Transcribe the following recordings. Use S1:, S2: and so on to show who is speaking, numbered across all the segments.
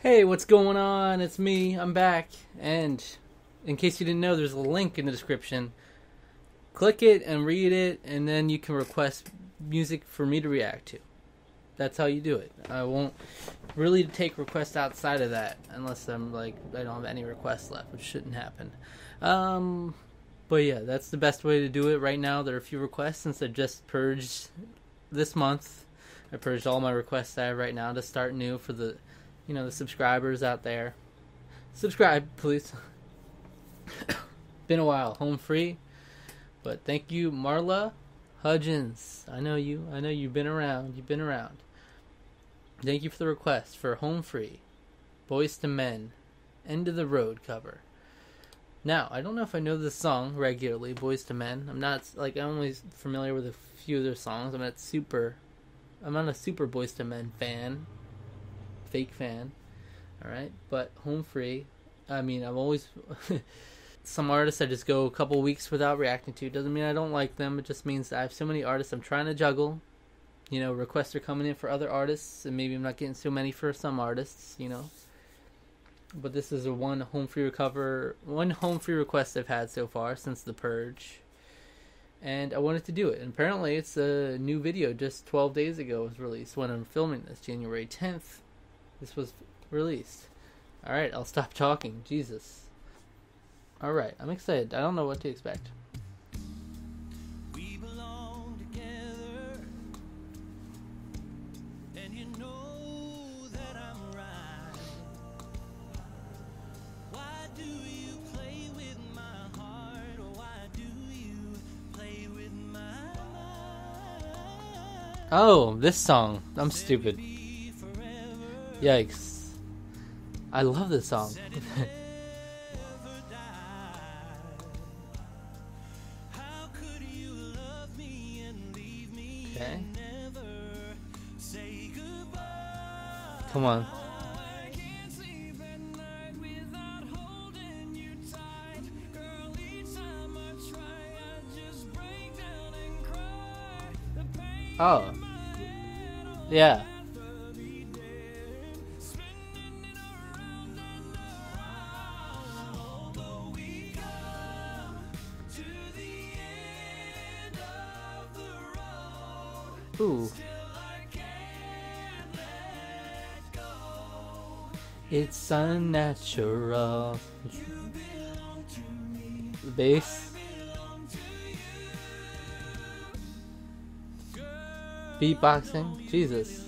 S1: Hey, what's going on? It's me. I'm back. And in case you didn't know, there's a link in the description. Click it and read it, and then you can request music for me to react to. That's how you do it. I won't really take requests outside of that unless I don't have any requests left, which shouldn't happen. But yeah, that's the best way to do it right now. There are a few requests since I just purged this month. I purged all my requests I have right now to start new for the subscribers out there. Subscribe, please. Been a while. Home free. But thank you, Marla Hudgens. I know you. I know you've been around. You've been around. Thank you for the request for Home Free, Boyz II Men, End of the Road cover. Now, I don't know if I know this song regularly, Boyz II Men. I'm only familiar with a few of their songs. I'm not a super Boyz II Men fan. Fake fan. Alright? But Home Free, I've always... Some artists I just go a couple weeks without reacting to. Doesn't mean I don't like them. It just means I have so many artists I'm trying to juggle. Requests are coming in for other artists, and maybe I'm not getting so many for some artists, But this is one home free request I've had so far since the purge. And I wanted to do it. And apparently it's a new video just 12 days ago was released when I'm filming this. January 10th. This was released. Alright, I'll stop talking. Jesus. Alright, I'm excited. I don't know what to expect.
S2: We belong together, and you know that I'm right. Why do you play with my heart, or why do you play with my mind?
S1: Oh, this song. I'm stupid. Yikes. I love this song. Okay. Come on. Oh. Yeah. Ooh. It's unnatural. The bass. Beatboxing. Jesus.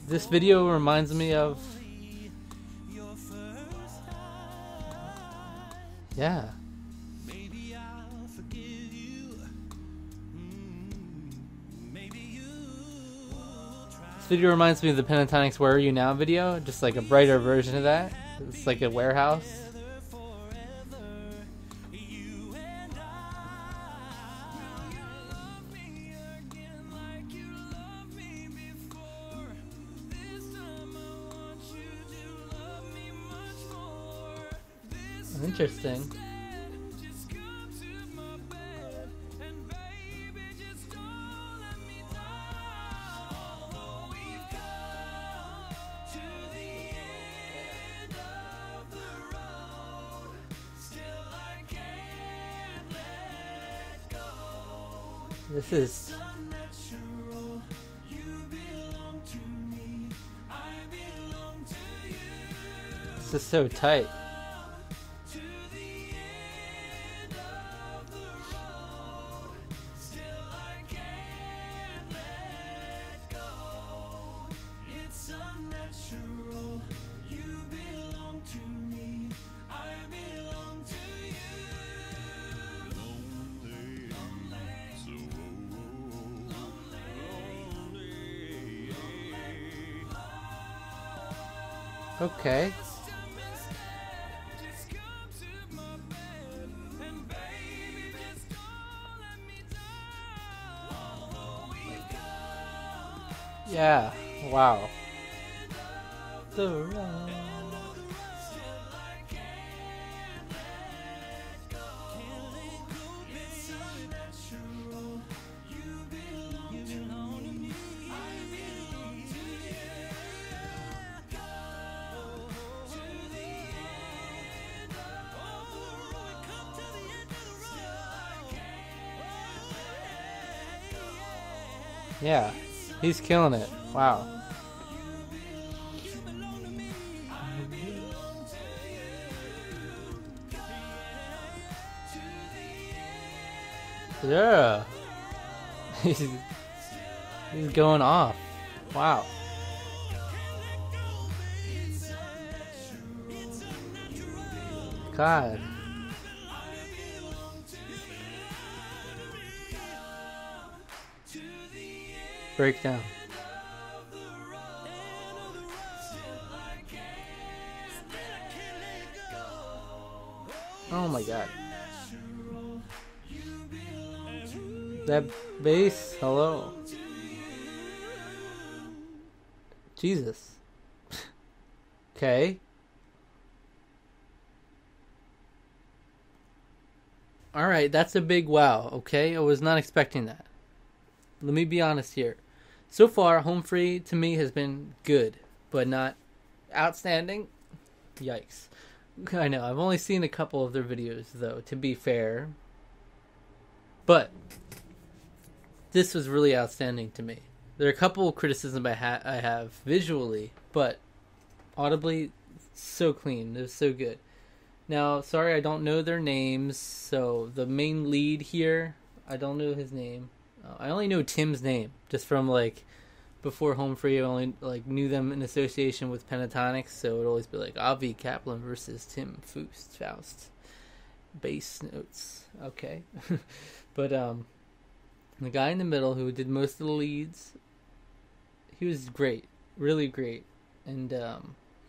S1: This video reminds me of... Yeah. This video reminds me of the Pentatonics Where Are You Now video, just like a brighter version of that. It's like a warehouse. Interesting. This is... This is so tight. Okay. Yeah. Wow. The road. Yeah, he's killing it. Wow. Yeah. he's going off. Wow. God. Breakdown. Oh my god. That bass, hello. Jesus. Okay. Alright, that's a big wow, okay? I was not expecting that. Let me be honest here. So far, Home Free to me has been good, but not outstanding. Yikes. I know, I've only seen a couple of their videos, though, to be fair. But this was really outstanding to me. There are a couple of criticisms I have visually, but audibly, so clean. It was so good. Now, sorry, I don't know their names. So the main lead here, I don't know his name. I only know Tim's name, just from like before Home Free. I only like knew them in association with Pentatonics, so it would always be like Avi Kaplan versus Tim Faust. Bass notes, okay. But the guy in the middle who did most of the leads, he was great, really great, and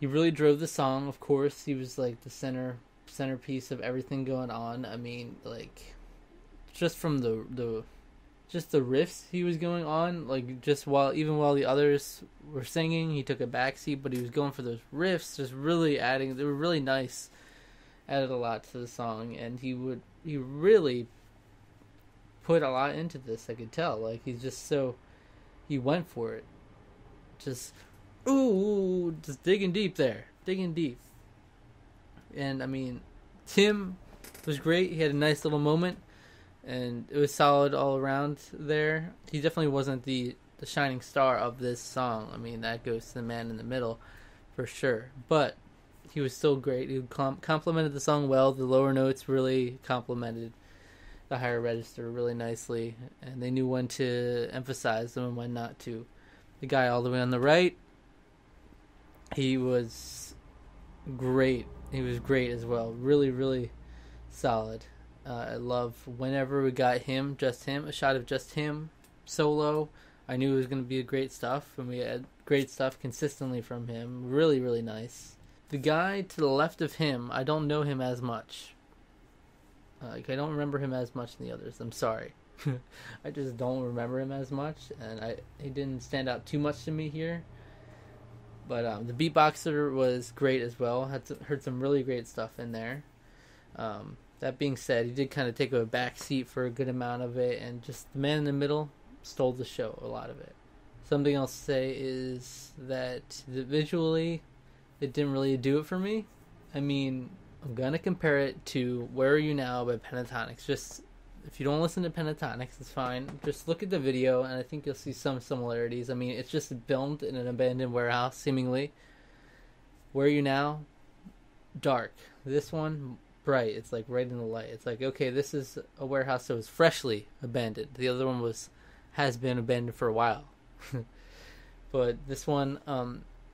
S1: he really drove the song. Of course, he was like the centerpiece of everything going on. I mean, like just from the riffs he was going on, like just while the others were singing, he took a backseat, but he was going for those riffs, just really adding. They were really nice, added a lot to the song, and he really put a lot into this. I could tell, like he went for it, just digging deep there, digging deep. And I mean, Tim was great. He had a nice little moment, and it was solid all around there. He definitely wasn't the shining star of this song. I mean, that goes to the man in the middle for sure. But he was still great. He complimented the song well. The lower notes really complimented the higher register really nicely, and they knew when to emphasize them and when not to. The guy all the way on the right, he was great. He was great as well. Really, really solid. I love whenever we got him, a shot of just him solo. I knew it was going to be great stuff, and we had great stuff consistently from him. Really, really nice. The guy to the left of him, I don't know him as much. I don't remember him as much than the others. I'm sorry. I just don't remember him as much, and he didn't stand out too much to me here. But the beatboxer was great as well. Heard some really great stuff in there. That being said, he did kind of take a back seat for a good amount of it, and just the man in the middle stole the show, a lot of it. Something else to say is that visually, it didn't really do it for me. I mean, I'm going to compare it to Where Are You Now by Pentatonics. Just, if you don't listen to Pentatonics, it's fine. Just look at the video, and I think you'll see some similarities. I mean, it's just filmed in an abandoned warehouse, seemingly. Where Are You Now? Dark. This one, bright. It's like right in the light. It's like, okay, this is a warehouse that was freshly abandoned. The other one has been abandoned for a while. But this one,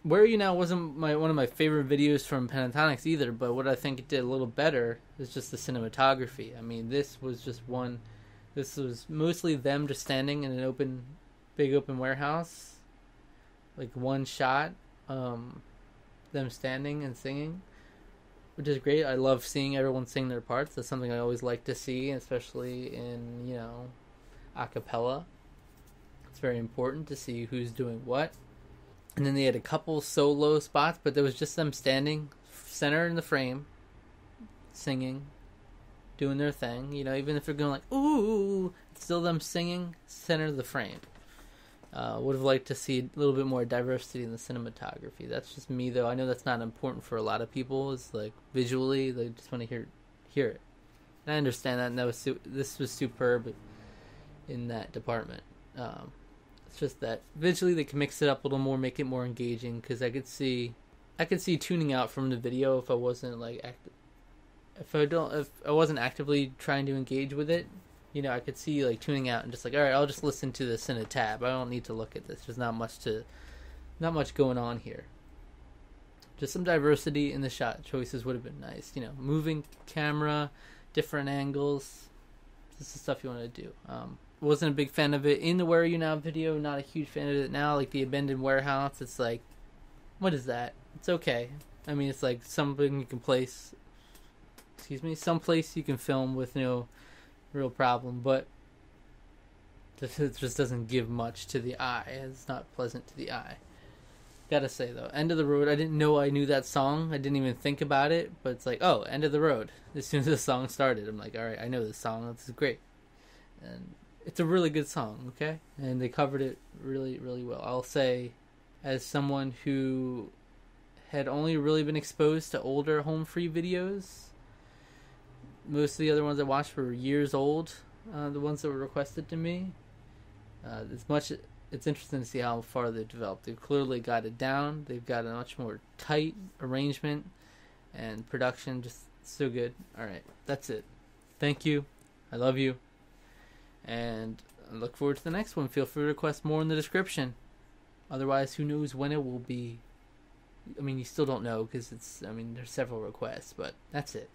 S1: Where Are You Now wasn't one of my favorite videos from Pentatonics either, but what I think it did a little better is just the cinematography. I mean, this was mostly them just standing in an big open warehouse, like one shot, them standing and singing, which is great. I love seeing everyone sing their parts. That's something I always like to see, especially in, a cappella. It's very important to see who's doing what. And then they had a couple solo spots, but there was just them standing center in the frame, singing, doing their thing. Even if they're going like, ooh, it's still them singing, center of the frame. Would have liked to see a little bit more diversity in the cinematography. That's just me, though. I know that's not important for a lot of people. It's like visually, they just want to hear it. And I understand that, and this was superb in that department. It's just that visually they can mix it up a little more, make it more engaging. Because I could see tuning out from the video if I wasn't like if I wasn't actively trying to engage with it. You know, I could see like tuning out and just like, all right, I'll just listen to this in a tab. I don't need to look at this. There's not much going on here. Just some diversity in the shot choices would have been nice. You know, moving camera, different angles. This is stuff you want to do. Wasn't a big fan of it in the Where Are You Now video. Not a huge fan of it now. Like the abandoned warehouse. It's like, what is that? It's okay. I mean, it's like something you can place. Some place you can film with no real problem. But it just doesn't give much to the eye. It's not pleasant to the eye. Gotta say though, End of the Road, I didn't know I knew that song. I didn't even think about it, but it's like, oh, End of the Road. As soon as the song started, I'm like, alright, I know this song. This is great. And it's a really good song, okay? And they covered it really, really well. I'll say, as someone who had only really been exposed to older home free videos, most of the other ones I watched were years old, the ones that were requested to me. It's interesting to see how far they've developed. They've clearly got it down. They've got a much more tight arrangement and production. Just so good. Alright, that's it. Thank you. I love you. And I look forward to the next one. Feel free to request more in the description. Otherwise, who knows when it will be. I mean, you still don't know because there's several requests. But that's it.